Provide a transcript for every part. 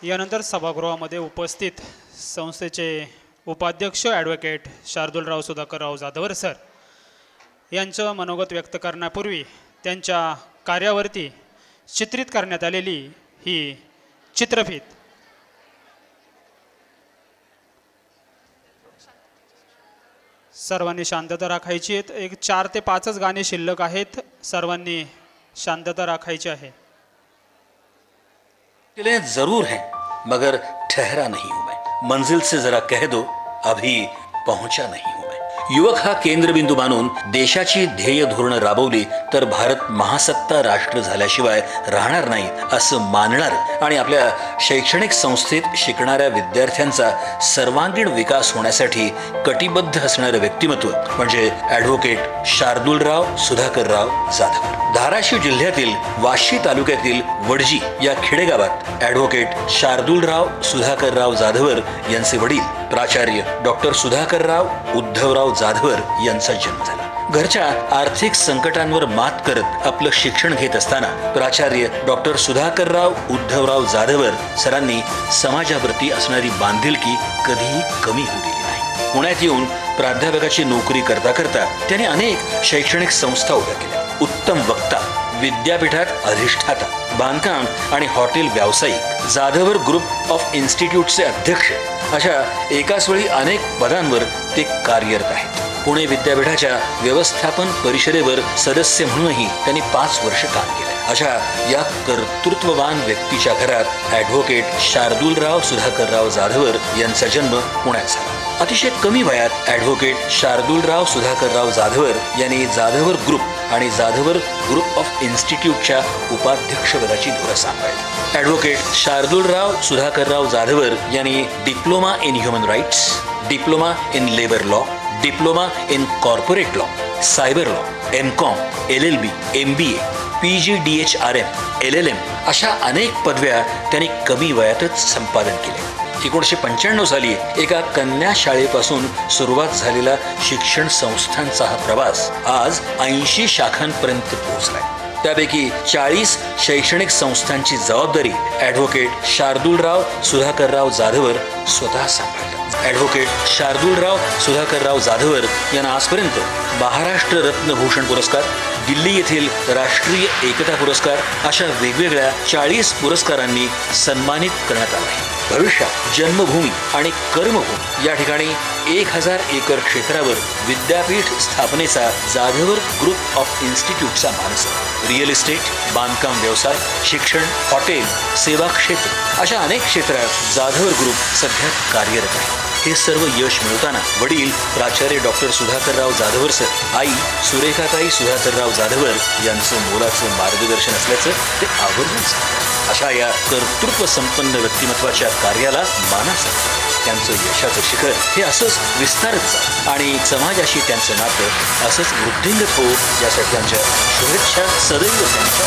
यानंतर सभागृहामध्ये उपस्थित संस्थेचे उपाध्यक्ष ॲडव्होकेट शार्दूलराव सुधाकरराव जाधवर सर यांचं मनोगत व्यक्त करण्यापूर्वी त्यांच्या कार्यावरती चित्रित करण्यात आलेली ही चित्रफीत सर्वांनी शांतता राखायची आहे। एक 4 ते 5च गाणे शिल्लक आहेत, सर्वांनी शांतता राखायची आहे। जरूर है मगर ठहरा नहीं हूं मैं, मंजिल से जरा कह दो अभी पहुंचा नहीं हूं मैं। युवक हा केंद्रबिंदू मानून देशाची ध्येय धोरणं राबवली तर भारत महासत्ता राष्ट्र झाल्याशिवाय राहणार नाही असं मानणार आणि आपल्या शैक्षणिक संस्थेत शिकणाऱ्या विद्यार्थ्यांचा सर्वांगीण विकास होण्यासाठी कटिबद्ध असणारं व्यक्तिमत्व म्हणजे ॲडव्होकेट शार्दूलराव सुधाकरराव जाधव। धाराशिव जिल्ह्यातील वाशी तालुक्यातील वडजी या खेडेगावात ॲडव्होकेट शार्दूलराव सुधाकरराव जाधवर यांचे वडील प्राचार्य डॉक्टर सुधाकरराव उद्धवराव जाधवर यांचा जन्म झाला। घरच्या आर्थिक संकटांवर मात करत आपलं शिक्षण घेत असताना प्राचार्य डॉक्टर सुधाकरराव उद्धवराव जाधवर सरांनी समाजाप्रती असणारी बांधिलकी कधीही कमी होऊ दिली नाही। पुण्यात येऊन प्राध्यापकाची नोकरी करता करता त्यांनी अनेक शैक्षणिक संस्था उभ्या केल्या। उत्तम वक्ता, विद्यापीठात अधिष्ठाता, बांधकाम आणि हॉटेल व्यावसायिक, जाधवर ग्रुप ऑफ इन्स्टिट्यूटचे अध्यक्ष अशा एकाच वेळी अनेक पदांवर ते कार्यरत आहेत। पुणे विद्यापीठाच्या व्यवस्थापन परिषदेवर सदस्य म्हणूनही त्यांनी 5 वर्ष काम केले। अशा या कर्तृत्ववान व्यक्तीच्या घरात ॲडव्होकेट शार्दूलराव सुधाकरराव जाधवर यांचा जन्म पुण्यात झाला। अतिशय कमी वयात ॲडव्होकेट शार्दूलराव सुधाकरराव जाधवर यांनी जाधवर ग्रुप आणि जाधवर ग्रुप ऑफ इन्स्टिट्यूटच्या उपाध्यक्षपदाची धुरा सांभाळली। ॲडव्होकेट शार्दूलराव सुधाकरराव जाधवर यांनी diploma in human rights, diploma in labour law, diploma in corporate law, cyber law, MCOM, LLB, MBA, PGDHRM, LLM अशा अनेक पदव्या त्यांनी कमी वयातच संपादन केले। 1995 साली एका कन्या शाळेपासून सुरुवात झालेला शिक्षण संस्थांचा हा प्रवास आज 80 शाखांपर्यंत पोहोचलाय। त्यापैकी 40 शैक्षणिक संस्थांची जबाबदारी ॲडव्होकेट शार्दूलराव सुधाकरराव जाधवर स्वतः सांभाळतात। ॲडव्होकेट शार्दूलराव सुधाकरराव जाधवर यांना आजपर्यंत महाराष्ट्र रत्न भूषण पुरस्कार, दिल्ली येथील राष्ट्रीय एकता पुरस्कार अशा वेगवेगळ्या 40 पुरस्कारांनी सन्मानित करण्यात आलं आहे। भविष्यात जन्मभूमी आणि कर्मभूमी या ठिकाणी 1000 एकर क्षेत्रावर विद्यापीठ स्थापनेचा जाधवर ग्रुप ऑफ इन्स्टिट्यूटचा मानस आहे। रिअल इस्टेट, बांधकाम व्यवसाय, शिक्षण, हॉटेल, सेवा क्षेत्र अशा अनेक क्षेत्रात जाधवर ग्रुप सध्या कार्यरत आहे। हे सर्व यश मिळवताना वडील प्राचार्य डॉक्टर सुधाकरराव जाधवर सर, आई सुरेखाताई सुधाकरराव जाधवर यांचं मोलाचं मार्गदर्शन असल्याचं ते आवर्जून सांगतात। अशा या कर्तृत्व संपन्न व्यक्तिमत्वाच्या कार्याला मानाचं त्यांचं यशाचं शिखर हे असंच विस्तारत जातं आणि समाजाशी त्यांचं नातं असंच वृद्धिंगत हो यासाठी त्यांच्या शुभेच्छा सदैव त्यांच्या।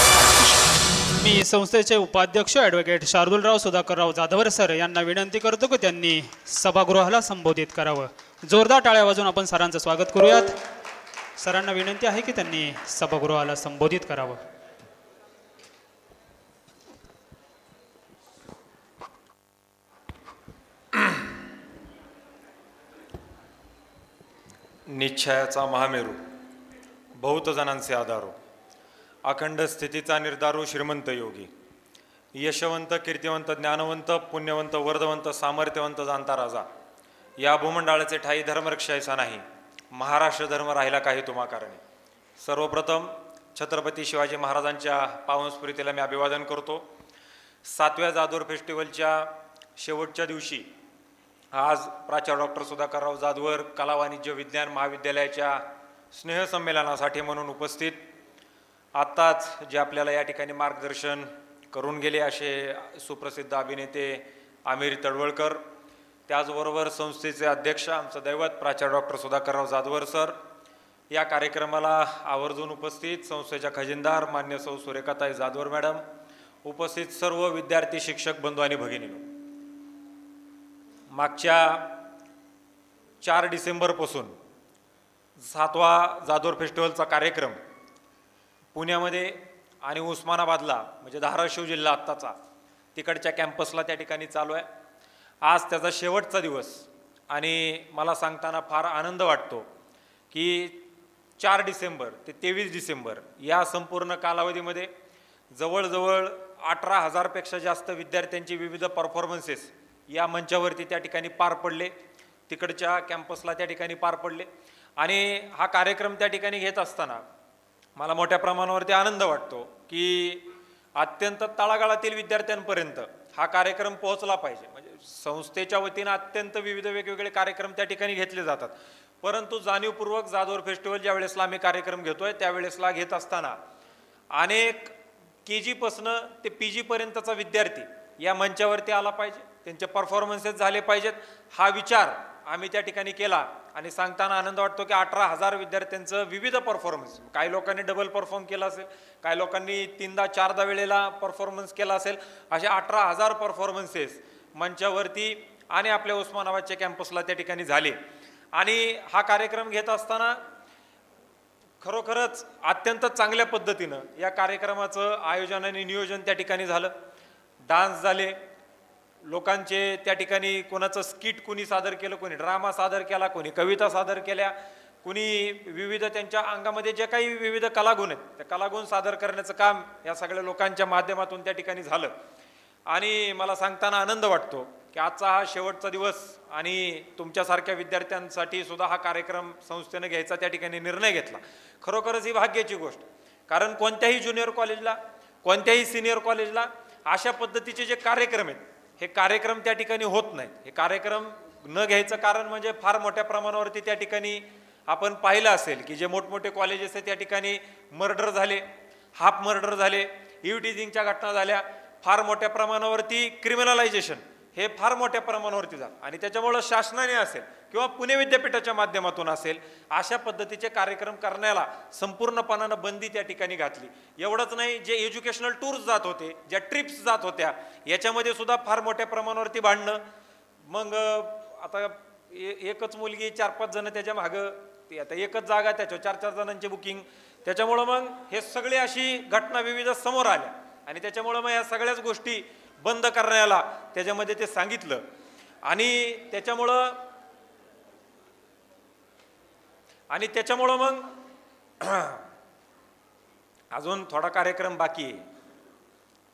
मी संस्थेचे उपाध्यक्ष ॲडव्होकेट शार्दूलराव सुधाकरराव जाधवर सर यांना विनंती करतो की त्यांनी सभागृहाला संबोधित करावं। जोरदार टाळ्या वाजवून आपण सरांचं स्वागत करूयात। सरांना विनंती आहे की त्यांनी सभागृहाला संबोधित करावं। निश्चयाचा महामेरू, बहुत जणांचे आधारो, अखंड स्थितीचा निर्धारू श्रीमंत योगी, यशवंत, कीर्तिवंत, ज्ञानवंत, पुण्यवंत, वर्धवंत, सामर्थ्यवंत जाणता राजा, या भूमंडळाचे ठाई धर्मरक्षायचा नाही, महाराष्ट्र धर्म राहिला काही तुम्हा कारणे। सर्वप्रथम छत्रपती शिवाजी महाराजांच्या पावनस्मृतीला मी अभिवादन करतो। 7व्या जाधवर फेस्टिवलच्या शेवटच्या दिवशी आज प्राचार्य डॉक्टर सुधाकरराव जाधवर कला वाणिज्य विज्ञान महाविद्यालयाच्या स्नेहसंमेलनासाठी म्हणून उपस्थित, आत्ताच जे आपल्याला या ठिकाणी मार्गदर्शन करून गेले असे सुप्रसिद्ध अभिनेते आमिर तडवळकर, त्याचबरोबर संस्थेचे अध्यक्ष आमचं दैवत प्राचार्य डॉक्टर सुधाकरराव जाधवर सर, या कार्यक्रमाला आवर्जून उपस्थित संस्थेच्या खजिनदार मान्य सौ सुरेखाताई जाधवर मॅडम, उपस्थित सर्व विद्यार्थी, शिक्षक बंधू आणि भगिनींनो, मागच्या 4 डिसेंबरपासून 7वा जाधवर फेस्टिवलचा कार्यक्रम पुण्यामध्ये आणि उस्मानाबादला म्हणजे धाराशिव जिल्हा आत्ताचा तिकडच्या कॅम्पसला त्या ठिकाणी चालू आहे. आज त्याचा शेवटचा दिवस आणि मला सांगताना फार आनंद वाटतो की 4 डिसेंबर ते 23 डिसेंबर या संपूर्ण कालावधीमध्ये जवळजवळ 18,000पेक्षा जास्त विद्यार्थ्यांची विविध परफॉर्मन्सेस या मंचावरती त्या ठिकाणी पार पडले, तिकडच्या कॅम्पसला त्या ठिकाणी पार पडले. आणि हा कार्यक्रम त्या ठिकाणी घेत असताना मला मोठ्या प्रमाणावरती आनंद वाटतो की अत्यंत तळागाळातील विद्यार्थ्यांपर्यंत हा कार्यक्रम पोहोचला पाहिजे. म्हणजे संस्थेच्या वतीनं अत्यंत विविध वेगवेगळे कार्यक्रम त्या ठिकाणी घेतले जातात, परंतु जाणीवपूर्वक जाधवर फेस्टिवल ज्या वेळेसला आम्ही कार्यक्रम घेतोय त्यावेळेसला घेत असताना अनेक KG पासनं ते PG पर्यंतचा विद्यार्थी या मंचावरती आला पाहिजे, त्यांचे परफॉर्मन्सेस झाले पाहिजेत, हा विचार आम्ही त्या ठिकाणी केला. आणि सांगताना आनंद वाटतो की 18,000 विद्यार्थ्यांचं विविध परफॉर्मन्स, काही लोकांनी डबल परफॉर्म केला असेल, काही लोकांनी 3दा 4दा वेळेला परफॉर्मन्स केला असेल, असे 18,000 परफॉर्मन्सेस मंचावरती आणि आपल्या उस्मानाबादच्या कॅम्पसला त्या ठिकाणी झाले. आणि हा कार्यक्रम घेत असताना खरोखरच अत्यंत चांगल्या पद्धतीनं या कार्यक्रमाचं आयोजन आणि नियोजन त्या ठिकाणी झालं. डान्स झाले, लोकांचे त्या ठिकाणी कोणाचं स्किट कुणी सादर केलं, कोणी ड्रामा सादर केला, कोणी कविता सादर केल्या, कुणी विविध त्यांच्या अंगामध्ये जे काही विविध कलागुण आहेत त्या कलागुण सादर करण्याचं काम या सगळ्या लोकांच्या माध्यमातून त्या ठिकाणी झालं. आणि मला सांगताना आनंद वाटतो की आजचा हा शेवटचा दिवस आणि तुमच्यासारख्या विद्यार्थ्यांसाठी सुद्धा हा कार्यक्रम संस्थेनं घ्यायचा त्या ठिकाणी निर्णय घेतला. खरोखरच ही भाग्याची गोष्ट, कारण कोणत्याही ज्युनियर कॉलेजला, कोणत्याही सिनियर कॉलेजला अशा पद्धतीचे जे कार्यक्रम आहेत हे कार्यक्रम त्या ठिकाणी होत नाहीत. हे कार्यक्रम न घ्यायचं कारण म्हणजे फार मोठ्या प्रमाणावरती त्या ठिकाणी आपण पाहिलं असेल की जे मोठमोठे कॉलेजेस आहेत त्या ठिकाणी मर्डर झाले, हाफ मर्डर झाले, इव्हटीजिंगच्या घटना झाल्या, फार मोठ्या प्रमाणावरती क्रिमिनलायझेशन हे फार मोठ्या प्रमाणावरती झालं. आणि त्याच्यामुळं शासनाने असेल किंवा पुणे विद्यापीठाच्या माध्यमातून असेल अशा पद्धतीचे कार्यक्रम करण्याला संपूर्णपणानं बंदी त्या ठिकाणी घातली. एवढंच नाही, जे एज्युकेशनल टूर्स जात होते, ज्या ट्रिप्स जात होत्या, याच्यामध्ये सुद्धा फार मोठ्या प्रमाणावरती भांडणं. मग आता एकच मुलगी 4-5 जण त्याच्या मागं, ती आता एकच जागा त्याच्यावर 4-4 जणांची बुकिंग, त्याच्यामुळं मग हे सगळे अशी घटना विविध समोर आल्या. आणि त्याच्यामुळं मग या सगळ्याच गोष्टी बंद करण्याला त्याच्यामध्ये ते सांगितलं. आणि त्याच्यामुळं मग अजून थोडा कार्यक्रम बाकी आहे,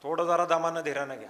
थोडं जरा दमानं धीरानं घ्या.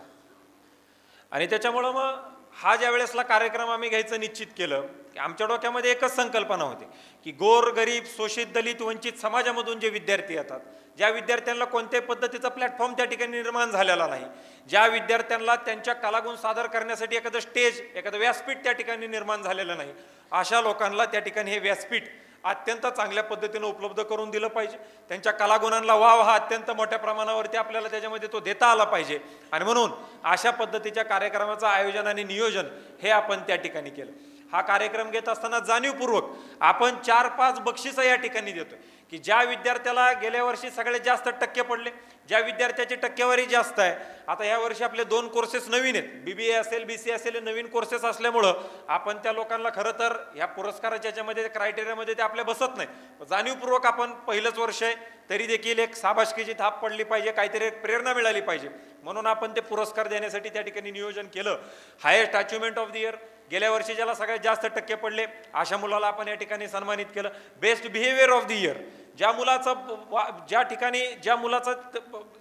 आणि त्याच्यामुळं मग हा ज्या वेळेसला कार्यक्रम आम्ही घ्यायचं निश्चित केलं की आमच्या डोक्यामध्ये एकच संकल्पना होती की गोर गरीब शोषित दलित वंचित समाजामधून जे विद्यार्थी येतात, ज्या विद्यार्थ्यांना कोणत्याही पद्धतीचा प्लॅटफॉर्म त्या ठिकाणी निर्माण झालेला नाही, ज्या विद्यार्थ्यांना त्यांच्या कलागुण सादर करण्यासाठी एखादं स्टेज, एखादं व्यासपीठ त्या ठिकाणी निर्माण झालेलं नाही, अशा लोकांना त्या ठिकाणी हे व्यासपीठ अत्यंत चांगल्या पद्धतीनं उपलब्ध करून दिलं पाहिजे. त्यांच्या कलागुणांना वाव हा अत्यंत मोठ्या प्रमाणावरती आपल्याला त्याच्यामध्ये तो देता आला पाहिजे. आणि म्हणून अशा पद्धतीच्या कार्यक्रमाचं आयोजन आणि नियोजन हे आपण त्या ठिकाणी केलं. हा कार्यक्रम घेत असताना जाणीवपूर्वक आपण 4-5 बक्षिसं या ठिकाणी देतोय की ज्या विद्यार्थ्याला गेल्या वर्षी सगळ्यात जास्त टक्के पडले, ज्या विद्यार्थ्याची टक्केवारी जास्त आहे, आता या वर्षी आपले 2 कोर्सेस नवीन आहेत, BBA असेल BCA असेल, हे नवीन कोर्सेस असल्यामुळं आपण त्या लोकांना खरं तर ह्या पुरस्काराच्या याच्यामध्ये क्रायटेरियामध्ये ते आपल्या बसत नाही. जाणीवपूर्वक आपण पहिलंच वर्ष आहे तरी देखील एक शाबासकीची थाप पडली पाहिजे, काहीतरी एक प्रेरणा मिळाली पाहिजे, म्हणून आपण ते पुरस्कार देण्यासाठी त्या ठिकाणी नियोजन केलं. Highest achievement of the year, गेल्या वर्षी ज्याला सगळ्यात जास्त टक्के पडले अशा मुलाला आपण या ठिकाणी सन्मानित केलं. Best behaviour of the year, ज्या मुलाचं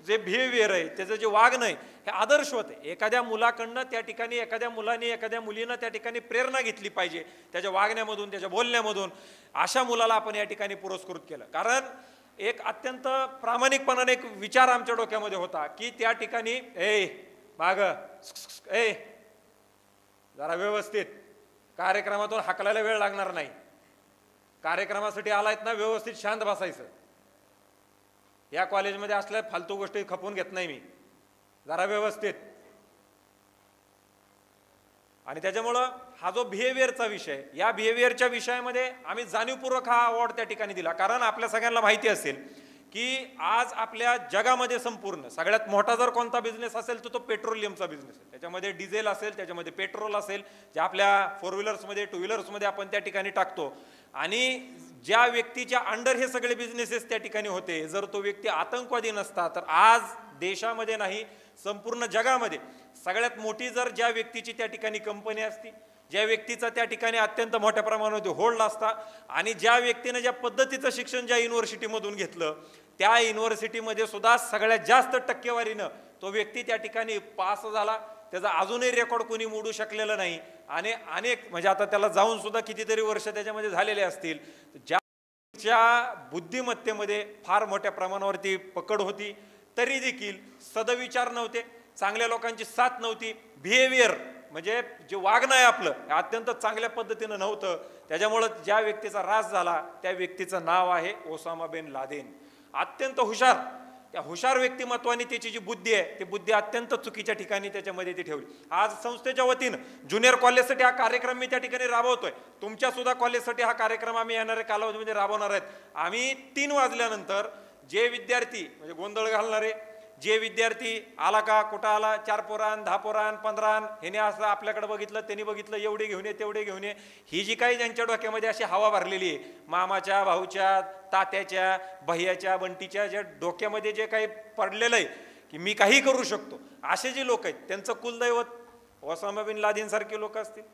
जे बिहेवियर आहे, त्याचं जे वागणं आहे हे आदर्श होते. एखाद्या मुलाकडनं त्या ठिकाणी एखाद्या मुलाने एखाद्या मुलीनं त्या ठिकाणी प्रेरणा घेतली पाहिजे त्याच्या वागण्यामधून, त्याच्या बोलण्यामधून. अशा मुलाला आपण या ठिकाणी पुरस्कृत केलं, कारण एक अत्यंत प्रामाणिकपणाने एक विचार आमच्या डोक्यामध्ये होता की त्या ठिकाणी जरा व्यवस्थित, कार्यक्रमातून हाकलायला वेळ लागणार नाही, कार्यक्रमासाठी आलायत ना व्यवस्थित शांत बसायचं. या कॉलेजमध्ये असल्या फालतू गोष्टी खपून घेत नाही मी, जरा व्यवस्थित. आणि त्याच्यामुळं हा जो बिहेवियरचा विषय, या बिहेवियरच्या विषयामध्ये आम्ही जाणीवपूर्वक हा अवॉर्ड त्या ठिकाणी दिला. कारण आपल्या सगळ्यांना माहिती असेल की आज आपल्या जगामध्ये संपूर्ण सगळ्यात मोठा जर कोणता बिझनेस असेल तर तो पेट्रोलियमचा बिझनेस आहे. त्याच्यामध्ये डिझेल असेल, त्याच्यामध्ये पेट्रोल असेल, जे आपल्या 4 व्हीलर्समध्ये 2 व्हीलर्समध्ये आपण त्या ठिकाणी टाकतो. आणि ज्या व्यक्तीच्या अंडर हे सगळे बिझनेसेस त्या ठिकाणी होते, जर तो व्यक्ती आतंकवादी नसता तर आज देशामध्ये नाही संपूर्ण जगामध्ये सगळ्यात मोठी जर ज्या व्यक्तीची त्या ठिकाणी कंपनी असती, ज्या व्यक्तीचा त्या ठिकाणी अत्यंत मोठ्या प्रमाणामध्ये होल्ड असता आणि ज्या व्यक्तीनं ज्या पद्धतीचं शिक्षण ज्या युनिव्हर्सिटीमधून घेतलं त्या युनिव्हर्सिटीमध्ये सुद्धा सगळ्यात जास्त टक्केवारीनं तो व्यक्ती त्या ठिकाणी पास झाला, त्याचा अजूनही रेकॉर्ड कोणी मोडू शकलेलं नाही. आणि अनेक म्हणजे आता त्याला जाऊन सुद्धा कितीतरी वर्ष त्याच्यामध्ये झालेले असतील. ज्या बुद्धिमत्तेमध्ये फार मोठ्या प्रमाणावरती पकड होती तरी देखील सदविचार नव्हते, चांगल्या लोकांची साथ नव्हती, बिहेवियर म्हणजे जे वागणं आहे आपलं अत्यंत चांगल्या पद्धतीनं नव्हतं. त्याच्यामुळं ज्या व्यक्तीचा ऱ्हास झाला त्या व्यक्तीचं नाव आहे ओसामा बिन लादेन. अत्यंत हुशार, त्या हुशार व्यक्तिमत्वाने त्याची जी बुद्धी आहे ती बुद्धी अत्यंत चुकीच्या ठिकाणी त्याच्यामध्ये ती ठेवली. आज संस्थेच्या वतीनं ज्युनियर कॉलेजसाठी हा कार्यक्रम मी त्या ठिकाणी राबवतोय. तुमच्या सुद्धा कॉलेजसाठी हा कार्यक्रम आम्ही येणाऱ्या कालावधीमध्ये राबवणार आहेत. आम्ही 3 वाजल्यानंतर जे विद्यार्थी म्हणजे गोंधळ घालणारे जे विद्यार्थी आला का कुठं आला 4 पोरान 10 पोरान 15 ह्याने असं आपल्याकडे बघितलं त्यांनी बघितलं एवढे घेऊन ये तेवढे घेऊन ये, ही जी काही ज्यांच्या डोक्यामध्ये अशी हवा भरलेली आहे मामाच्या भाऊच्या तात्याच्या भैयाच्या बंटीच्या ज्या डोक्यामध्ये जे काही पडलेलं आहे की मी काही करू शकतो, असे जे लोक आहेत त्यांचं कुलदैवत ओसामा बिन लादेन सारखे लोक असतील,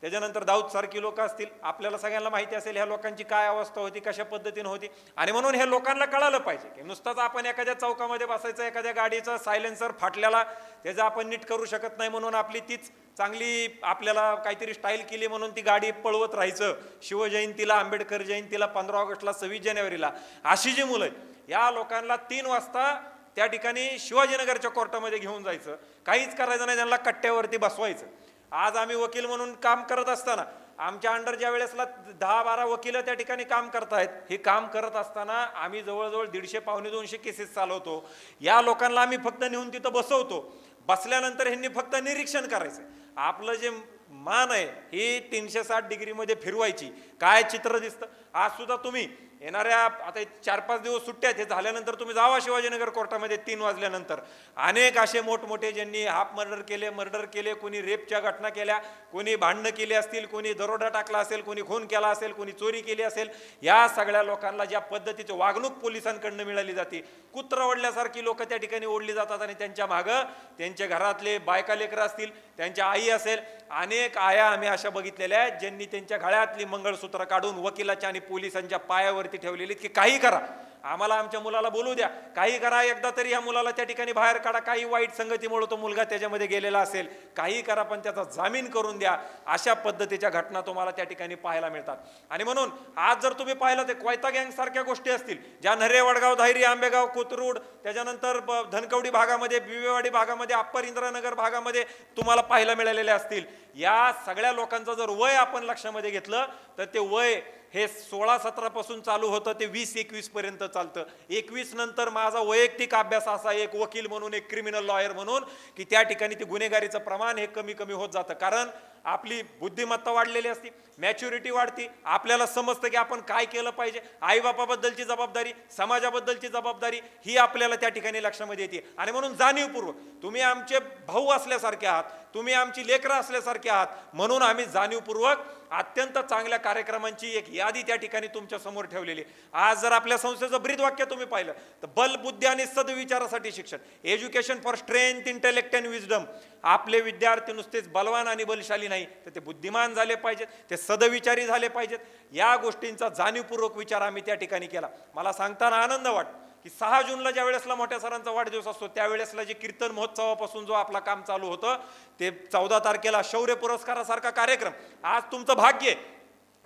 त्याच्यानंतर दाऊद सारखी लोक असतील. आपल्याला सगळ्यांना माहिती असेल ह्या लोकांची काय अवस्था होती, कशा पद्धतीने होती. आणि म्हणून ह्या लोकांना कळालं पाहिजे की नुसताच आपण एखाद्या चौकामध्ये बसायचं, एखाद्या गाडीचा सायलेन्सर फाटलेला त्याचं आपण नीट करू शकत नाही म्हणून आपली तीच चांगली आपल्याला काहीतरी स्टाईल केली म्हणून ती गाडी पळवत राहायचं. शिवजयंतीला, आंबेडकर जयंतीला, 15 ऑगस्टला, 26 जानेवारीला अशी जी मुलं आहेत या लोकांना 3 वाजता त्या ठिकाणी शिवाजीनगरच्या कोर्टामध्ये घेऊन जायचं, काहीच करायचं नाही, त्यांना कट्ट्यावरती बसवायचं. आज आम्ही वकील म्हणून काम करत असताना आमच्या अंडर ज्या वेळेसला 10-12 वकील त्या ठिकाणी काम करतायत, हे काम करत असताना आम्ही जवळजवळ 150-200 केसेस चालवतो. या लोकांना आम्ही फक्त नेऊन तिथं बसवतो. बसल्यानंतर ह्यांनी फक्त निरीक्षण करायचं. आपलं जे मान आहे ही 360 डिग्रीमध्ये फिरवायची. काय चित्र दिसतं आज सुद्धा तुम्ही येणाऱ्या आता 4-5 दिवस सुट्ट्या आहेत, हे झाल्यानंतर तुम्ही जावा शिवाजीनगर कोर्टामध्ये 3 वाजल्यानंतर. अनेक असे मोठमोठे ज्यांनी हाफ मर्डर केले, कोणी रेपच्या घटना केल्या, कोणी भांडणं केली असतील, कोणी दरोडा टाकला असेल, कोणी खून केला असेल, कोणी चोरी केली असेल, या सगळ्या लोकांना ज्या पद्धतीची वागणूक पोलिसांकडनं मिळाली जाते, कुत्रा ओढल्यासारखी लोक त्या ठिकाणी ओढली जातात आणि त्यांच्या मागं त्यांच्या घरातले बायका लेकरं असतील, त्यांच्या आई असेल, अनेक आया आम्ही अशा बघितलेल्या आहेत ज्यांनी त्यांच्या गळ्यातली मंगळसूत्र काढून वकिलाच्या आणि पोलिसांच्या पायावर ठेवलेली की काही करा, आम्हाला आमच्या मुलाला बोलू द्या, काही करा, एकदा तरी या मुलाला त्या ठिकाणी बाहेर काढा, काही वाईट संगतीमुळे तो मुलगा त्याच्यामध्ये गेलेला असेल, काही करा पण त्याचा जामीन करून द्या. अशा पद्धतीच्या घटना तुम्हाला त्या ठिकाणी पाहायला मिळतात. आणि म्हणून आज जर तुम्ही पाहिलं ते कोयता गँग सारख्या गोष्टी असतील ज्या नरे, वडगाव, धायरी, आंबेगाव, कोथरूड, त्याच्यानंतर धनकवडी भागामध्ये, बिवेवाडी भागामध्ये, अप्पर इंद्रानगर भागामध्ये तुम्हाला पाहायला मिळालेले असतील. या सगळ्या लोकांचं जर वय आपण लक्षामध्ये घेतलं तर ते वय हे 16-17 पासून चालू होतं ते 20-21 पर्यंत चालतं. 21 नंतर माझा वैयक्तिक अभ्यास असा एक वकील म्हणून, एक क्रिमिनल लॉयर म्हणून की त्या ठिकाणी ते गुन्हेगारीचं प्रमाण हे कमी कमी होत जातं. कारण आपली बुद्धिमत्ता वाढलेली असती, मॅच्युरिटी वाढती, आपल्याला समजतं की आपण काय केलं पाहिजे, आईबापाबद्दलची जबाबदारी, समाजाबद्दलची जबाबदारी ही आपल्याला त्या ठिकाणी लक्षामध्ये येते. आणि म्हणून जाणीवपूर्वक तुम्ही आमचे भाऊ असल्यासारखे आहात, तुम्ही आमची लेकरं असल्यासारखे आहात, म्हणून आम्ही जाणीवपूर्वक अत्यंत चांगल्या कार्यक्रमांची एक यादी त्या ठिकाणी तुमच्या समोर ठेवलेली. आज जर आपल्या संस्थेचं ब्रीदवाक्य तुम्ही पाहिलं तर बल, बुद्धी आणि सद्विचारासाठी शिक्षण, education for strength, intellect and wisdom. आपले विद्यार्थी नुसतेच बलवान आणि बलशाली नाही तर ते बुद्धिमान झाले पाहिजेत, ते सदविचारी झाले पाहिजेत. या गोष्टींचा जाणीवपूर्वक विचार आम्ही त्या ठिकाणी केला. मला सांगताना आनंद वाटतो की 6 जूनला ज्या वेळेसला मोठ्या सरांचा वाढदिवस असतो त्यावेळेसला जे कीर्तन महोत्सवापासून जो आपला काम चालू होतं ते 14 तारखेला शौर्य पुरस्कारासारखा कार्यक्रम. आज तुमचं भाग्य आहे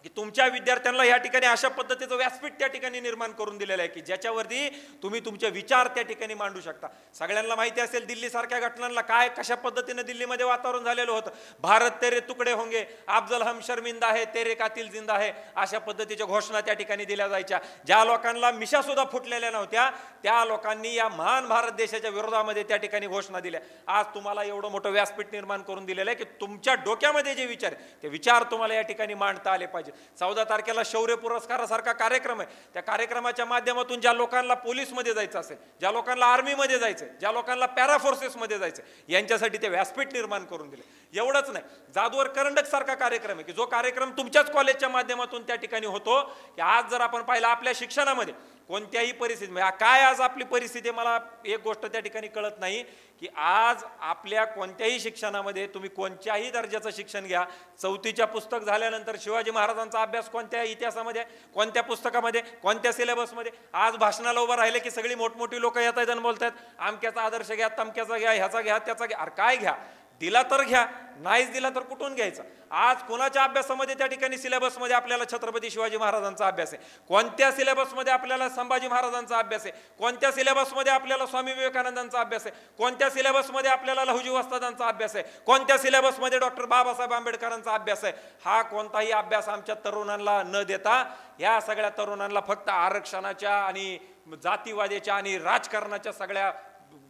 की तुमच्या विद्यार्थ्यांना या ठिकाणी अशा पद्धतीचं व्यासपीठ त्या ठिकाणी निर्माण करून दिलेलं आहे की ज्याच्यावरती तुम्ही तुमचे विचार त्या ठिकाणी मांडू शकता. सगळ्यांना माहिती असेल दिल्लीसारख्या घटनांना काय कशा पद्धतीने दिल्लीमध्ये वातावरण झालेलं होतं. भारत तेरे तुकडे होंगे, अफजल हम शर्मिंदा है, तेरे कातिल जिंदा है, अशा पद्धतीच्या घोषणा त्या ठिकाणी दिल्या जायच्या. ज्या लोकांना मिशा सुद्धा फुटलेल्या नव्हत्या त्या लोकांनी या महान भारत देशाच्या विरोधामध्ये त्या ठिकाणी घोषणा दिल्या. आज तुम्हाला एवढं मोठं व्यासपीठ निर्माण करून दिलेलं आहे की तुमच्या डोक्यामध्ये जे विचार ते विचार तुम्हाला या ठिकाणी मांडता आले पाहिजे. 14 तारखेला शौर्य पुरस्कारासारखा कार्यक्रम आहे. त्या कार्यक्रमाच्या माध्यमातून ज्या लोकांना पोलीसमध्ये जायचं असेल, ज्या लोकांना आर्मीमध्ये जायचं, ज्या लोकांना पॅराफोर्सेसमध्ये जायचं, यांच्यासाठी ते व्यासपीठ निर्माण करून दिले. एवढंच नाही, जादूवर करंडक सारखा कार्यक्रम आहे की जो कार्यक्रम तुमच्याच कॉलेजच्या माध्यमातून त्या ठिकाणी होतो. की आज जर आपण पाहिलं आपल्या शिक्षणामध्ये कोणत्याही परिस्थितीत म्हणजे काय आज आपली परिस्थिती आहे, मला एक गोष्ट त्या ठिकाणी कळत नाही की आज आपल्या कोणत्याही शिक्षणामध्ये तुम्ही कोणत्याही दर्जाचं शिक्षण घ्या, 4थीच्या पुस्तक झाल्यानंतर शिवाजी महाराजांचा अभ्यास कोणत्या इतिहासामध्ये, कोणत्या पुस्तकामध्ये, कोणत्या सिलेबसमध्ये, आज भाषणाला उभं राहिले की सगळी मोठमोठी लोक येत आहेत आणि बोलतात आमक्याचा आदर्श घ्या, तमक्याचा घ्या, ह्याचा घ्या, त्याचा घ्या. अरे काय घ्या, दिला तर घ्या, नाहीच दिला तर कुठून घ्यायचा. आज कोणाच्या अभ्यासामध्ये त्या ठिकाणी सिलेबसमध्ये आपल्याला छत्रपती शिवाजी महाराजांचा अभ्यास आहे, कोणत्या सिलेबसमध्ये आपल्याला संभाजी महाराजांचा अभ्यास आहे, कोणत्या सिलेबसमध्ये आपल्याला स्वामी विवेकानंदांचा अभ्यास आहे, कोणत्या सिलेबसमध्ये आपल्याला लहुजी वस्तादांचा अभ्यास आहे, कोणत्या सिलेबसमध्ये डॉक्टर बाबासाहेब आंबेडकरांचा अभ्यास आहे. हा कोणताही अभ्यास आमच्या तरुणांना न देता या सगळ्या तरुणांना फक्त आरक्षणाच्या आणि जातीवादाच्या आणि राजकारणाच्या सगळ्या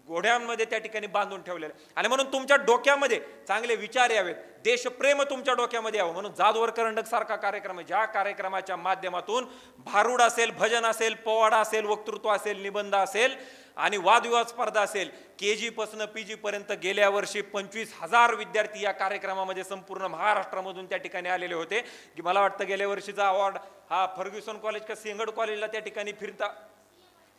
घोड्यांमध्ये त्या ठिकाणी बांधून ठेवलेलं. आणि म्हणून तुमच्या डोक्यामध्ये चांगले विचार यावेत, देशप्रेम तुमच्या डोक्यामध्ये यावं म्हणून जाधवर करंडक सारखा कार्यक्रम आहे, ज्या कार्यक्रमाच्या माध्यमातून भारूड असेल, भजन असेल, पोवाडा असेल, वक्तृत्व असेल, निबंध असेल आणि वादविवाद स्पर्धा असेल. KG पासून PG पर्यंत गेल्या वर्षी 25,000 विद्यार्थी या कार्यक्रमामध्ये संपूर्ण महाराष्ट्रामधून त्या ठिकाणी आलेले होते. की मला वाटतं गेल्या वर्षीचा अवॉर्ड हा फर्ग्युसन कॉलेज का सिंहगड कॉलेजला त्या ठिकाणी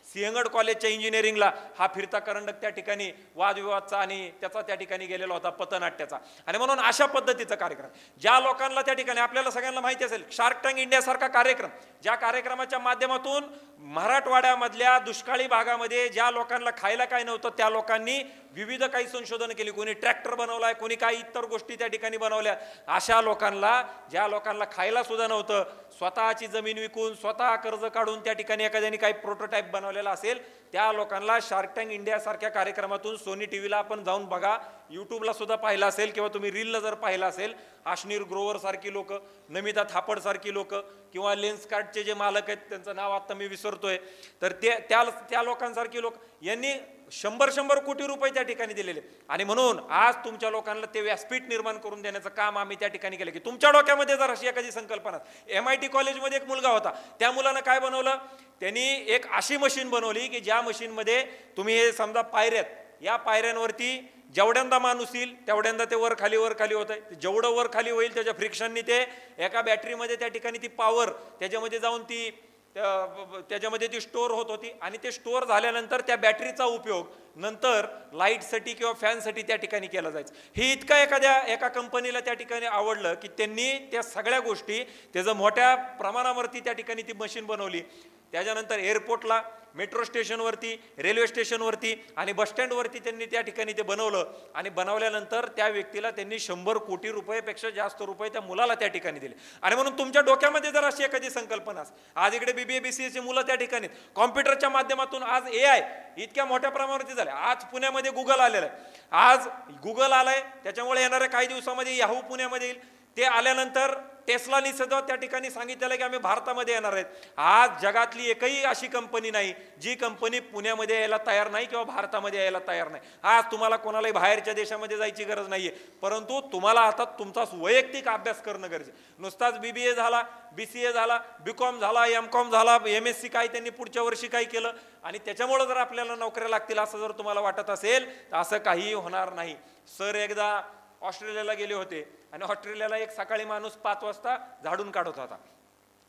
सिंहगड कॉलेजच्या इंजिनिअरिंगला हा फिरता करंडक त्या ठिकाणी वादविवादचा आणि त्याचा त्या ठिकाणी गेलेला होता, पथनाट्याचा. आणि म्हणून अशा पद्धतीचा कार्यक्रम ज्या लोकांना त्या ठिकाणी आपल्याला सगळ्यांना माहिती असेल, शार्क टँक इंडिया सारखा कार्यक्रम, ज्या कार्यक्रमाच्या माध्यमातून मराठवाड्यामधल्या दुष्काळी भागामध्ये ज्या लोकांना खायला काय नव्हतं त्या लोकांनी विविध काही संशोधन केली, कोणी ट्रॅक्टर बनवलाय, कोणी काही इतर गोष्टी त्या ठिकाणी बनवल्या. अशा लोकांना, ज्या लोकांना खायला सुद्धा नव्हतं, स्वतःची जमीन विकून स्वतः कर्ज काढून त्या ठिकाणी एखाद्याने काही प्रोटोटाईप बनवलेला असेल, त्या लोकांना शार्क टँक इंडिया सारख्या कार्यक्रमातून सोनी टीव्हीला आपण जाऊन बघा, यूट्यूबला सुद्धा पाहिलं असेल किंवा तुम्ही रीलला जर पाहिलं असेल, आशनीर ग्रोवर सारखी लोक, नमिता थापड सारखी लोक किंवा लेन्स कार्डचे जे मालक आहेत त्यांचं नाव आता मी विसरतोय, तर त्या लोकांसारखी लोक यांनी 100 कोटी रुपये त्या ठिकाणी दिलेले. आणि म्हणून आज तुमच्या लोकांना ते व्यासपीठ निर्माण करून देण्याचं काम आम्ही त्या ठिकाणी केलं. की तुमच्या डोक्यामध्ये जर अशी एखादी संकल्पना, MIT कॉलेजमध्ये एक मुलगा होता, त्या मुलानं काय बनवलं, त्यांनी एक अशी मशीन बनवली की ज्या मशीनमध्ये तुम्ही हे समजा पायऱ्यात, या पायऱ्यांवरती जेवढ्यांदा माणूस येईल तेवढ्यांदा ते वर खाली होत आहे, जेवढं वर खाली होईल त्याच्या फ्रिक्शननी ते एका बॅटरीमध्ये त्या ठिकाणी ती पॉवर त्याच्यामध्ये जाऊन त्याच्यामध्ये ती स्टोअर होत होती. आणि ते स्टोअर झाल्यानंतर त्या बॅटरीचा उपयोग नंतर लाईटसाठी किंवा फॅनसाठी त्या ठिकाणी केला जायचं. हे इतकं एका कंपनीला त्या ठिकाणी आवडलं की त्यांनी त्या सगळ्या गोष्टी त्याचं मोठ्या प्रमाणावरती त्या ठिकाणी ती मशीन बनवली. त्याच्यानंतर एअरपोर्टला, मेट्रो स्टेशनवरती, रेल्वे स्टेशनवरती आणि बसस्टँडवरती त्यांनी त्या ठिकाणी ते बनवलं. आणि बनवल्यानंतर त्या व्यक्तीला त्यांनी 100 कोटी रुपयेपेक्षा जास्त रुपये त्या मुलाला त्या ठिकाणी दिले. आणि म्हणून तुमच्या डोक्यामध्ये जर अशी एखादी संकल्पना असेल, आज इकडे BBA BCA ची मुलं त्या ठिकाणी कॉम्प्युटरच्या माध्यमातून आज AI इतक्या मोठ्या प्रमाणावरती झाले. आज पुण्यामध्ये गुगल आलेलं आहे, आज गुगल आलंय, त्याच्यामुळे येणाऱ्या काही दिवसामध्ये याहू पुण्यामध्ये येईल. ते आल्यानंतर टेस्लानी सुद्धा त्या ठिकाणी सांगितलेलं की आम्ही भारतामध्ये येणार आहेत. आज जगातली एकही अशी कंपनी नाही जी कंपनी पुण्यामध्ये यायला तयार नाही किंवा भारतामध्ये यायला तयार नाही. आज तुम्हाला कोणालाही बाहेरच्या देशामध्ये जायची गरज नाहीये, परंतु तुम्हाला आता तुमचा वैयक्तिक अभ्यास करणं गरजेचं. नुसताच BBA झाला, BCA झाला, BCom झाला, MCom झाला, MSc काय त्यांनी पुढच्या वर्षी काय केलं आणि त्याच्यामुळे जर आपल्याला नोकऱ्या लागतील असं जर तुम्हाला वाटत असेल तर असं काहीही होणार नाही. सर एकदा ऑस्ट्रेलियाला गेले होते आणि ऑस्ट्रेलियाला एक सकाळी माणूस 5 वाजता झाडून काढत होता,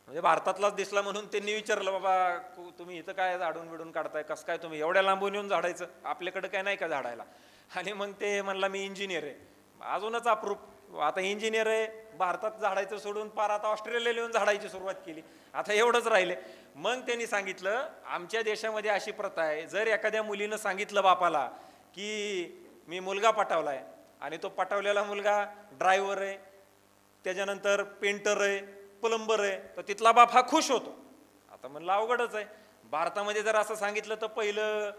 म्हणजे भारतातलाच दिसला म्हणून त्यांनी विचारलं, बाबा तुम्ही इथं काय झाडून बिडून काढताय, कसं काय तुम्ही एवढ्या लांबून येऊन झाडायचं, आपल्याकडे काय नाही का झाडायला. आणि मग ते म्हणला मी इंजिनियर आहे. अजूनच अप्रूप, आता इंजिनियर आहे, भारतात झाडायचं सोडून पार आता ऑस्ट्रेलियाला येऊन झाडायची सुरुवात केली, आता एवढंच राहिले. मग त्यांनी सांगितलं आमच्या देशामध्ये अशी प्रथा आहे, जर एखाद्या मुलीनं सांगितलं बापाला की मी मुलगा पटावलाय आणि तो पटवलेला मुलगा ड्रायव्हर आहे, त्याच्यानंतर पेंटर आहे, प्लंबर आहे, तर तिथला बाप हा खुश होतो. आता म्हणलं अवघडच आहे. भारतामध्ये जर असं सांगितलं तर पहिलं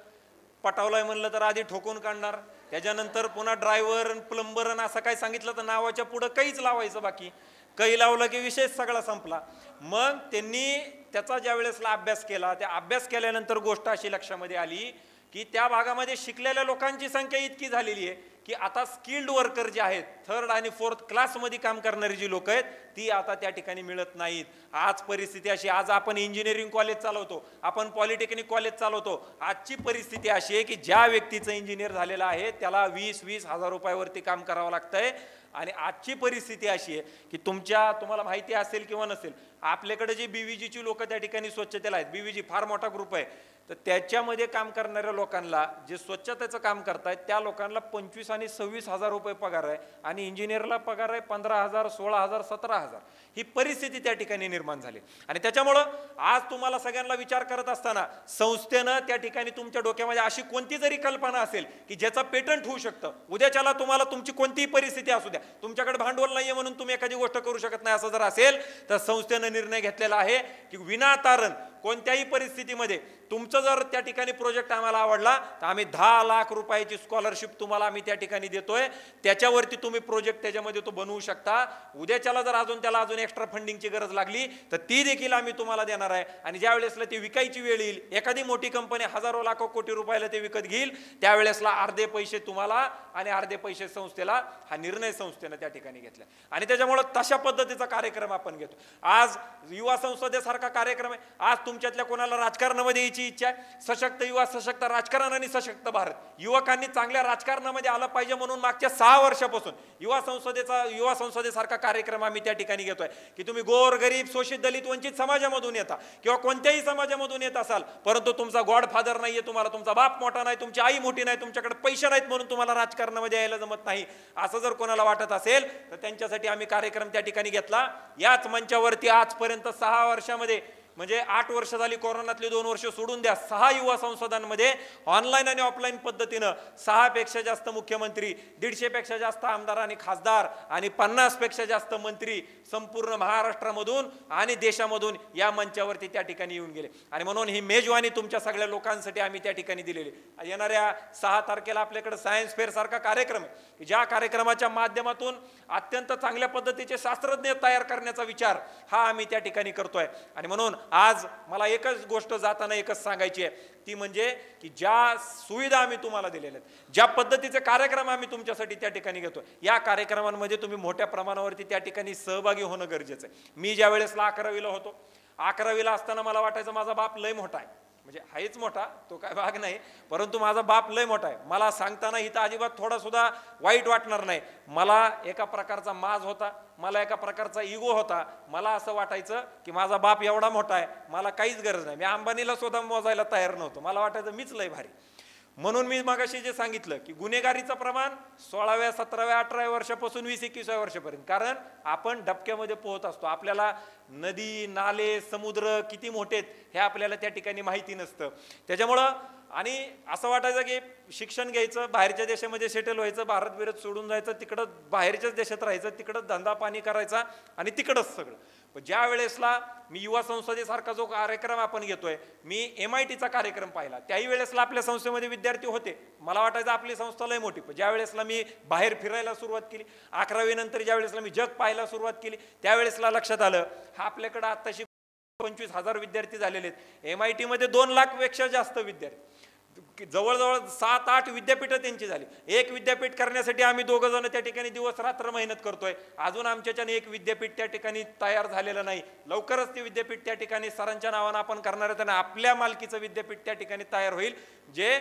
पटावलाय म्हणलं तर आधी ठोकून काढणार, त्याच्यानंतर पुन्हा ड्रायव्हर आणि प्लंबर आणि असं काही सांगितलं तर नावाच्या पुढं काहीच लावायचं बाकी, काही लावलं की विषय सगळा संपला. मग त्यांनी त्याचा ज्या वेळेसला अभ्यास केला, त्या अभ्यास केल्यानंतर गोष्ट अशी लक्षामध्ये आली की त्या भागामध्ये शिकलेल्या लोकांची संख्या इतकी झालेली आहे की आता स्किल्ड वर्कर जे आहेत, थर्ड आणि फोर्थ क्लासमध्ये काम करणारी जी लोक आहेत ती आता त्या ठिकाणी मिळत नाहीत. आज परिस्थिती अशी, आज आपण इंजिनिअरिंग कॉलेज चालवतो, आपण पॉलिटेक्निक कॉलेज चालवतो. आजची परिस्थिती अशी आहे की ज्या व्यक्तीचं इंजिनियर झालेलं आहे त्याला 20-20 हजार रुपयावरती काम करावं लागतंय. आणि आजची परिस्थिती अशी आहे की तुम्हाला माहिती असेल किंवा नसेल, आपल्याकडे जे BVGची लोक त्या ठिकाणी स्वच्छतेला आहेत, BVG फार मोठा ग्रुप आहे, तर त्याच्यामध्ये काम करणाऱ्या लोकांना, जे स्वच्छतेचं काम करतायत त्या लोकांना 25 आणि 26 हजार रुपये पगार आहे आणि इंजिनियरला पगार आहे 15,000, 16,000, 17,000. ही परिस्थिती त्या ठिकाणी निर्माण झाली. आणि त्याच्यामुळं आज तुम्हाला सगळ्यांना विचार करत असताना संस्थेनं त्या ठिकाणी तुमच्या डोक्यामध्ये अशी कोणती जरी कल्पना असेल की ज्याचा पेटंट होऊ शकतं, उद्याच्याला तुम्हाला तुमची कोणतीही परिस्थिती असू द्या, तुमच्याकडे भांडवल नाहीये म्हणून तुम्ही एखादी गोष्ट करू शकत नाही असं जर असेल, तर संस्थेनं निर्णय घेतलेला आहे की विनातारण कोणत्याही परिस्थितीमध्ये तुमचं जर त्या ठिकाणी प्रोजेक्ट आम्हाला आवडला तर आम्ही 10 लाख रुपयाची स्कॉलरशिप तुम्हाला आम्ही त्या ठिकाणी देतोय. त्याच्यावरती तुम्ही प्रोजेक्ट त्याच्यामध्ये तो बनवू शकता. उद्याच्याला जर त्याला अजून एक्स्ट्रा फंडिंगची गरज लागली तर ती देखील आम्ही तुम्हाला देणार आहे. आणि ज्या वेळेसला ती विकायची वेळ येईल, एखादी मोठी कंपनी हजारो लाखो कोटी रुपयाला ते विकत घेईल, त्यावेळेसला अर्धे पैसे तुम्हाला आणि अर्धे पैसे संस्थेला. हा निर्णय संस्थेनं त्या ठिकाणी घेतला आणि त्याच्यामुळे तशा पद्धतीचा कार्यक्रम आपण घेतो. आज युवा संसदेसारखा कार्यक्रम आहे. आज तुमच्यातल्या कोणाला राजकारणामध्ये यायची इच्छा आहे, सशक्त युवा, सशक्त राजकारण आणि सशक्त भारत, युवकांनी चांगल्या राजकारणामध्ये आलं पाहिजे म्हणून मागच्या 6 वर्षापासून युवा संसदेसारखा कार्यक्रम आम्ही त्या ठिकाणी घेतोय की तुम्ही गोर गरीब शोषित दलित वंचित समाजामधून येता किंवा कोणत्याही समाजामधून येत असाल, परंतु तुमचा गॉडफादर नाहीये, तुम्हाला तुमचा बाप मोठा नाही, तुमची आई मोठी नाही, तुमच्याकडे पैसे नाहीत म्हणून तुम्हाला राजकारणामध्ये यायला जमत नाही, असं जर कोणाला वाटत असेल तर त्यांच्यासाठी आम्ही कार्यक्रम त्या ठिकाणी घेतला. याच मंचावरती आजपर्यंत 6 वर्षामध्ये, म्हणजे 8 वर्ष झाली, कोरोनातली 2 वर्ष सोडून द्या, 6 युवा संसदांमध्ये ऑनलाईन आणि ऑफलाईन पद्धतीनं 6 पेक्षा जास्त मुख्यमंत्री, 150 पेक्षा जास्त आमदार आणि खासदार आणि 50 पेक्षा जास्त मंत्री संपूर्ण महाराष्ट्रामधून आणि देशामधून या मंचावरती त्या ठिकाणी येऊन गेले. आणि म्हणून ही मेजवानी तुमच्या सगळ्या लोकांसाठी आम्ही त्या ठिकाणी दिलेली. येणाऱ्या 6 तारखेला आपल्याकडे सायन्स फेअर सारखा कार्यक्रम आहे, ज्या कार्यक्रमाच्या माध्यमातून अत्यंत चांगल्या पद्धतीचे शास्त्रज्ञ तयार करण्याचा विचार हा आम्ही त्या ठिकाणी करतोय. आणि म्हणून आज मला एकच गोष्ट जाताना एकच सांगायची आहे, ती म्हणजे की ज्या सुविधा आम्ही तुम्हाला दिलेल्या आहेत, ज्या पद्धतीचे कार्यक्रम आम्ही तुमच्यासाठी त्या ठिकाणी घेतो, या कार्यक्रमांमध्ये तुम्ही मोठ्या प्रमाणावरती त्या ठिकाणी सहभागी होणं गरजेचं आहे. मी ज्या वेळेसला 11वीला होतो, 11वीला असताना मला वाटायचं माझा बाप लय मोठा आहे, म्हणजे हाच मोठा, तो काय भाग नाही, परंतु माझा बाप लय मोठा आहे. मला सांगताना इथं अजिबात थोडा सुद्धा वाईट वाटणार नाही. मला एका प्रकारचा माज होता, मला एका प्रकारचा इगो होता. मला असं वाटायचं की माझा बाप एवढा मोठा आहे, मला काहीच गरज नाही. मी अंबानीला सुद्धा मोजायला तयार नव्हतो. मला वाटायचं मीच लय भारी. म्हणून मी मगाशी जे सांगितलं की गुन्हेगारीचं प्रमाण 16व्या 17व्या 18व्या वर्षापासून 20-21व्या वर्षापर्यंत, कारण आपण डबक्यामध्ये पोहत असतो, आपल्याला नदी नाले समुद्र किती मोठे आहेत हे आपल्याला त्या ठिकाणी माहिती नसतं. त्याच्यामुळं आणि असं वाटायचं की शिक्षण घ्यायचं, बाहेरच्या देशामध्ये सेटल व्हायचं, भारत बिरत सोडून जायचं, तिकडं बाहेरच्याच देशात राहायचं, तिकडं धंदा पाणी करायचा आणि तिकडंच सगळं. पण ज्या वेळेसला मी युवा संसदेसारखा जो कार्यक्रम आपण घेतोय, मी MITचा कार्यक्रम पाहिला, त्याही वेळेसला आपल्या संस्थेमध्ये विद्यार्थी होते. मला वाटायचं आपली संस्था लय मोठी. पण ज्या वेळेसला मी बाहेर फिरायला सुरुवात केली, 11वी नंतर ज्या वेळेसला मी जग पाहायला सुरुवात केली, त्यावेळेसला लक्षात आलं हा आपल्याकडं आत्ताशी 25,000 विद्यार्थी झालेले आहेत. MITमध्ये 2 लाखपेक्षा जास्त विद्यार्थी, जवळजवळ 7-8 विद्यापीठं त्यांची झाली. एक विद्यापीठ करण्यासाठी आम्ही 2 जण त्या ठिकाणी दिवस रात्र मेहनत करतोय. अजून आमच्याच्याने एक विद्यापीठ त्या ठिकाणी तयार झालेलं नाही. लवकरच ते विद्यापीठ त्या ठिकाणी सरांच्या नावानं आपण करणार आहे, त्यांना आपल्या मालकीचं विद्यापीठ त्या ठिकाणी तयार होईल, जे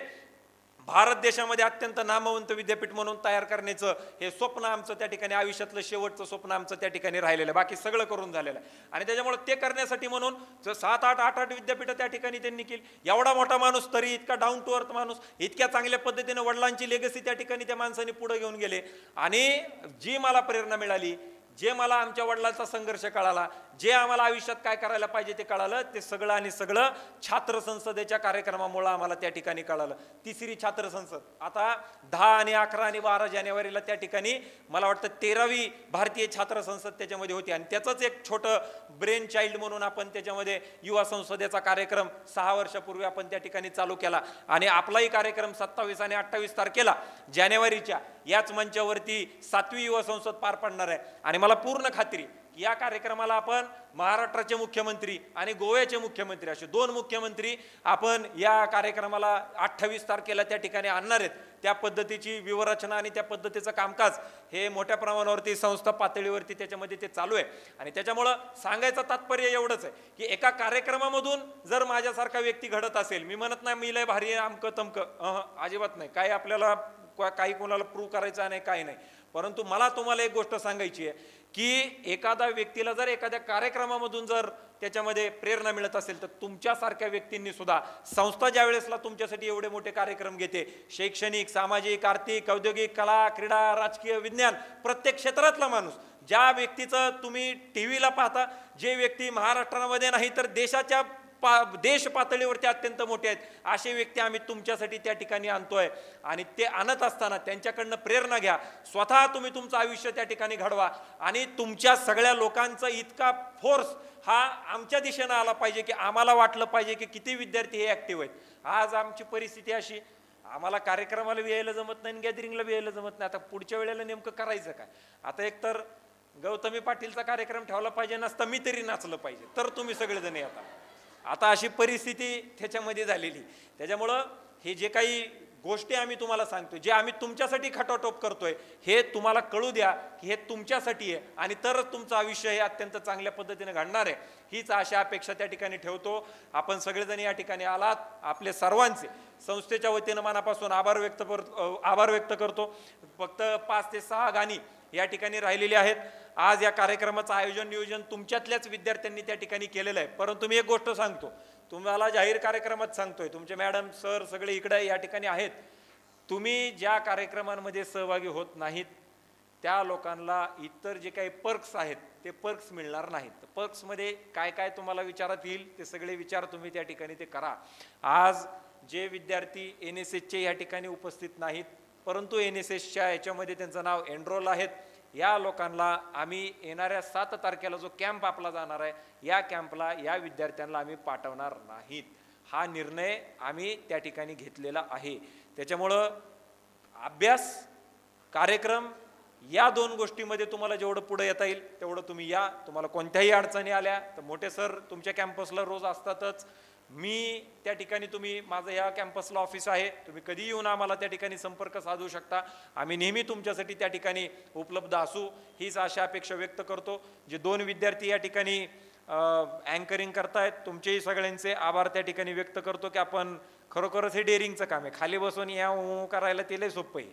भारत देशामध्ये अत्यंत नामवंत विद्यापीठ म्हणून तयार करण्याचं हे स्वप्न आमचं त्या ठिकाणी, आयुष्यातलं शेवटचं स्वप्न आमचं त्या ठिकाणी राहिलेलं आहे. बाकी सगळं करून झालेलं आहे. आणि त्याच्यामुळे ते करण्यासाठी म्हणून 7-8 विद्यापीठं त्या ठिकाणी त्यांनी केली. एवढा मोठा माणूस तरी, इतका डाऊन टू अर्थ माणूस, इतक्या चांगल्या पद्धतीने वडिलांची लेगसी त्या ठिकाणी त्या माणसाने पुढे घेऊन गेले. आणि जी मला प्रेरणा मिळाली, जे मला आमच्या वडिलांचा संघर्ष कळाला, जे आम्हाला आयुष्यात काय करायला पाहिजे ते कळालं, ते सगळं आणि सगळं छात्र संसदेच्या कार्यक्रमामुळे आम्हाला त्या ठिकाणी कळालं. 3री छात्र संसद आता 10 आणि 11 आणि 12 जानेवारीला त्या ठिकाणी मला वाटतं 13वी भारतीय छात्र संसद त्याच्यामध्ये होती. आणि त्याचंच एक छोटं ब्रेन चाइल्ड म्हणून आपण त्याच्यामध्ये युवा संसदेचा कार्यक्रम 6 वर्षापूर्वी आपण त्या ठिकाणी चालू केला. आणि आपलाही कार्यक्रम 27 आणि 28 तारखेला जानेवारीच्या याच मंचावरती 7वी युवा संसद पार पडणार आहे. आणि मला पूर्ण खात्री की या कार्यक्रमाला आपण महाराष्ट्राचे मुख्यमंत्री आणि गोव्याचे मुख्यमंत्री असे 2 मुख्यमंत्री आपण या कार्यक्रमाला 28 तारखेला त्या ठिकाणी आणणार आहेत. त्या पद्धतीची व्यूहरचना आणि त्या पद्धतीचं कामकाज हे मोठ्या प्रमाणावरती संस्था पातळीवरती त्याच्यामध्ये ते चालू आहे. आणि त्याच्यामुळं सांगायचं तात्पर्य एवढंच आहे की एका कार्यक्रमामधून जर माझ्यासारखा व्यक्ती घडत असेल, मी म्हणत नाही मी लय भारी अमकं तमकं, अजिबात नाही, काही आपल्याला काही कोणाला प्रूव्ह करायचं नाही, काही नाही. परंतु मला तुम्हाला एक गोष्ट सांगायची आहे की एखाद्या व्यक्तीला जर एखाद्या कार्यक्रमामधून जर त्याच्यामध्ये प्रेरणा मिळत असेल तर तुमच्यासारख्या व्यक्तींनी सुद्धा संस्था ज्या वेळेसला तुमच्यासाठी एवढे मोठे कार्यक्रम घेते, शैक्षणिक, सामाजिक, आर्थिक, औद्योगिक, कला, क्रीडा, राजकीय, विज्ञान, प्रत्येक क्षेत्रातला माणूस, ज्या व्यक्तीचं तुम्ही टीव्हीला पाहता, जे व्यक्ती महाराष्ट्रामध्ये नाही तर देशाच्या देश पातळीवरती अत्यंत मोठे आहेत, असे व्यक्ती आम्ही तुमच्यासाठी त्या ठिकाणी आणतोय. आणि ते आणत असताना त्यांच्याकडनं प्रेरणा घ्या, स्वतः तुम्ही तुमचं आयुष्य त्या ठिकाणी घडवा. आणि तुमच्या सगळ्या लोकांचा इतका फोर्स हा आमच्या दिशेनं आला पाहिजे की आम्हाला वाटलं पाहिजे की किती विद्यार्थी हे ॲक्टिव्ह आहेत. आज आमची परिस्थिती अशी, आम्हाला कार्यक्रमाला बी यायला जमत नाही, गॅदरिंगला बी यायला जमत नाही. आता पुढच्या वेळेला नेमकं करायचं काय? आता एकतर गौतमी पाटीलचा कार्यक्रम ठेवला पाहिजे, नसता मी तरी नाचलं पाहिजे, तर तुम्ही सगळेजण येता. आता अशी परिस्थिती त्याच्यामध्ये झालेली. त्याच्यामुळं हे जे काही गोष्टी आम्ही तुम्हाला सांगतोय, जे आम्ही तुमच्यासाठी खटाटोप करतोय, हे तुम्हाला कळू द्या की हे तुमच्यासाठी आहे आणि तरच तुमचं आयुष्य हे अत्यंत चांगल्या पद्धतीने घडणार आहे. हीच आशा अपेक्षा त्या ठिकाणी ठेवतो. आपण सगळेजण या ठिकाणी आलात, आपले सर्वांचे संस्थेच्या वतीनं मनापासून आभार व्यक्त करतो. फक्त 5 ते 6 गाणी या ठिकाणी राहिलेली आहेत. आज या कार्यक्रमाचं आयोजन नियोजन तुमच्यातल्याच विद्यार्थ्यांनी त्या ठिकाणी केलेलं आहे. परंतु मी एक गोष्ट सांगतो, तुम्हाला जाहीर कार्यक्रमात सांगतोय, तुमचे मॅडम सर सगळे इकडे या ठिकाणी आहेत, तुम्ही ज्या कार्यक्रमांमध्ये सहभागी होत नाहीत त्या लोकांना इतर जे काही पर्क्स आहेत ते पर्क्स मिळणार नाहीत. पर्क्समध्ये काय काय तुम्हाला विचारात येईल ते सगळे विचार तुम्ही त्या ठिकाणी ते करा. आज जे विद्यार्थी NSSचे या ठिकाणी उपस्थित नाहीत, परंतु NSSच्या याच्यामध्ये त्यांचं नाव एनरोल आहेत, या लोकांना आम्ही येणाऱ्या 7 तारखेला जो कॅम्प आपला जाणार आहे, या कॅम्पला या विद्यार्थ्यांना आम्ही पाठवणार नाहीत. हा निर्णय आम्ही त्या ठिकाणी घेतलेला आहे. त्याच्यामुळं अभ्यास, कार्यक्रम या 2 गोष्टीमध्ये तुम्हाला जेवढं पुढे येता येईल तेवढं तुम्ही या. तुम्हाला कोणत्याही अडचणी आल्या तर मोठे सर तुमच्या कॅम्पसला रोज असतातच. मी त्या ठिकाणी, तुम्ही माझं या कॅम्पसला ऑफिस आहे, तुम्ही कधी येऊन आम्हाला त्या ठिकाणी संपर्क साधू शकता. आम्ही नेहमी तुमच्यासाठी त्या ठिकाणी उपलब्ध असू, हीच आशा अपेक्षा व्यक्त करतो. जे 2 विद्यार्थी या ठिकाणी अँकरिंग करतायत, तुमचेही सगळ्यांचे आभार त्या ठिकाणी व्यक्त करतो की आपण खरोखरच हे डेअरिंगचं काम आहे. खाली बसून या करायला ते लय सोपं आहे,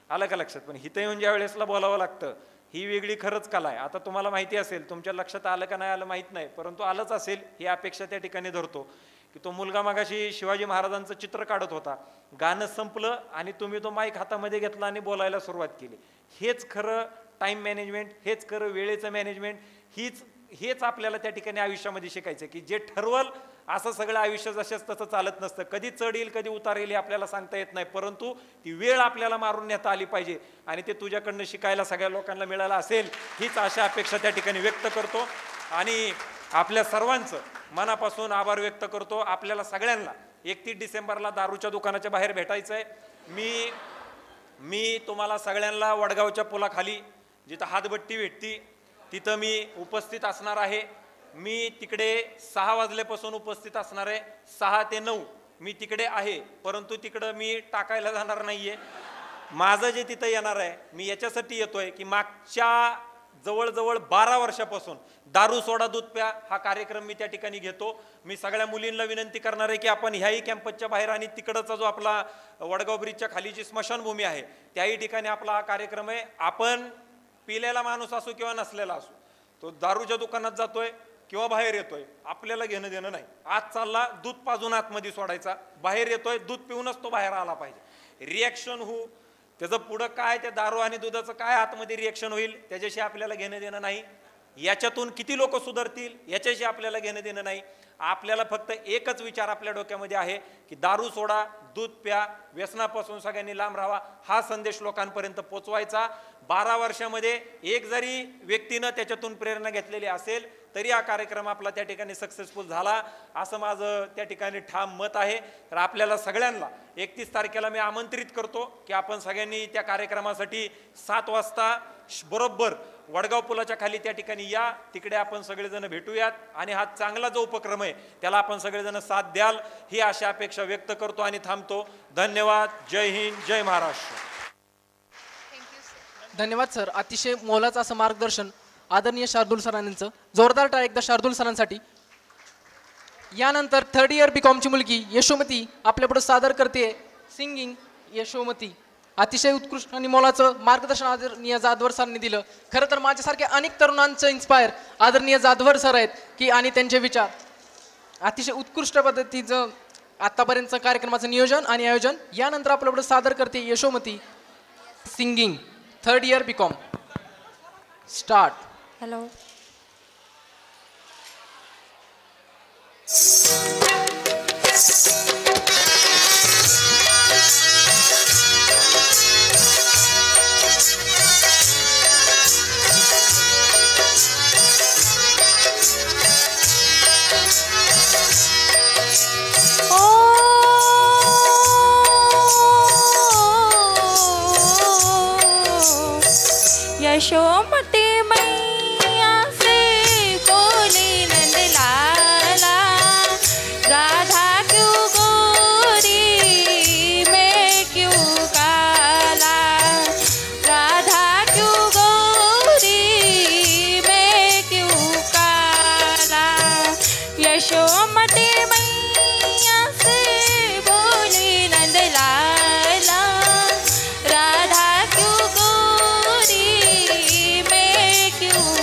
आलं का लक्षात? पण इथं येऊन ज्या वेळेसला बोलावं लागतं, ही वेगळी खरंच कला आहे. आता तुम्हाला माहिती असेल, तुमच्या लक्षात आलं का नाही आलं माहीत नाही, परंतु आलंच असेल ही अपेक्षा त्या ठिकाणी धरतो की तो मुलगा मागाशी शिवाजी महाराजांचं चित्र काढत होता, गाणं संपलं आणि तुम्ही तो माईक हातामध्ये घेतला आणि बोलायला सुरुवात केली. हेच खरं टाईम मॅनेजमेंट, हेच खरं वेळेचं मॅनेजमेंट, हेच आपल्याला त्या ठिकाणी आयुष्यामध्ये शिकायचं की जे ठरवल असं सगळं आयुष्य जशाच तसं चालत नसतं. कधी चढ येईल कधी उतार येईल हे आपल्याला सांगता येत नाही, परंतु ती वेळ आपल्याला मारून नेता आली पाहिजे आणि ते तुझ्याकडनं शिकायला सगळ्या लोकांना मिळालं असेल, हीच आशा अपेक्षा त्या ठिकाणी व्यक्त करतो. आणि आपल्या सर्वांचं मनापासून आभार व्यक्त करतो. आपल्याला सगळ्यांना 31 डिसेंबरला दारूच्या दुकानाच्या बाहेर भेटायचं आहे. मी तुम्हाला सगळ्यांना वडगावच्या पुलाखाली जिथं हातभट्टी भेटती तिथं मी उपस्थित असणार आहे. मी तिकडे 6 वाजल्यापासून उपस्थित असणार आहे. 6 ते 9 मी तिकडे आहे, परंतु तिकडं मी टाकायला जाणार नाहीये. माझं जे तिथं येणार आहे, मी याच्यासाठी येतोय की मागच्या जवळजवळ 12 वर्षापासून दारू सोडा दूध प्या हा कार्यक्रम मी त्या ठिकाणी घेतो. मी सगळ्या मुलींना विनंती करणार आहे की आपण ह्याही कॅम्पसच्या बाहेर आणि तिकडचा जो आपला वडगाव ब्रिजच्या खाली जी स्मशानभूमी आहे त्याही ठिकाणी आपला हा कार्यक्रम आहे. आपण पिलेला माणूस असो किंवा नसलेला असो, तो दारूच्या दुकानात जातोय किंवा बाहेर येतोय, आपल्याला घेणं देणं नाही. आज चालला दूध पाजून आतमध्ये सोडायचा, बाहेर येतोय दूध पिऊनच तो बाहेर आला पाहिजे. रिॲक्शन त्याचं पुढं काय, त्या दारू आणि दुधाचं काय आतमध्ये रिॲक्शन होईल त्याच्याशी आपल्याला घेणं देणं नाही. याच्यातून किती लोक सुधारतील याच्याशी आपल्याला घेणं देणं नाही. आपल्याला फक्त एकच विचार आपल्या डोक्यामध्ये आहे की दारू सोडा, दूध प्या, व्यसनापासून सगळ्यांनी लांब राहावा, हा संदेश लोकांपर्यंत पोचवायचा. 12 वर्षामध्ये एक जरी व्यक्तीनं त्याच्यातून प्रेरणा घेतलेली असेल तरी हा कार्यक्रम आपला त्या ठिकाणी सक्सेसफुल झाला असं माझं त्या ठिकाणी ठाम मत आहे. तर आपल्याला सगळ्यांना 31 तारखेला मी आमंत्रित करतो की आपण सगळ्यांनी त्या कार्यक्रमासाठी 7 वाजता बरोबर वडगाव पुलाच्या खाली त्या ठिकाणी या, तिकडे आपण सगळेजण भेटूयात आणि हा चांगला जो उपक्रम आहे त्याला आपण सगळेजण साथ द्याल ही अशा अपेक्षा व्यक्त करतो आणि थांबतो. धन्यवाद. जय हिंद, जय महाराष्ट्र. धन्यवाद सर. अतिशय मोलाचं असं मार्गदर्शन आदरणीय शार्दूल सरांचं. जोरदार टाळ्या एकदा शार्दूल सरांसाठी. यानंतर 3rd इयर BComची मुलगी यशोमती आपल्यापुढे सादर करते सिंगिंग. यशोमती अतिशय उत्कृष्ट आणि मोलाचं मार्गदर्शन आदरणीय जाधवर सरांनी दिलं. खरं तर माझ्यासारखे अनेक तरुणांचं इन्स्पायर आदरणीय जाधवर सर आहेत की आणि त्यांचे विचार अतिशय उत्कृष्ट पद्धतीचं आतापर्यंतचं कार्यक्रमाचं नियोजन आणि आयोजन. यानंतर आपल्यापुढे सादर करते Yashomati singing 3rd year BCom. Start. Hello. Yashomati मैया से बोली नंदलाला, राधा क्यों गोरी मैं क्यों काला, राधा क्यों गोरी मैं क्यों काला. यशोमती मैया से बोली नंदलाला, राधा क्यों गोरी मैं क्यों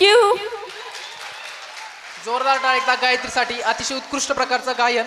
यू. जोरदार टाळ्या एकदा गायत्रीसाठी अतिशय उत्कृष्ट प्रकारचं गायन.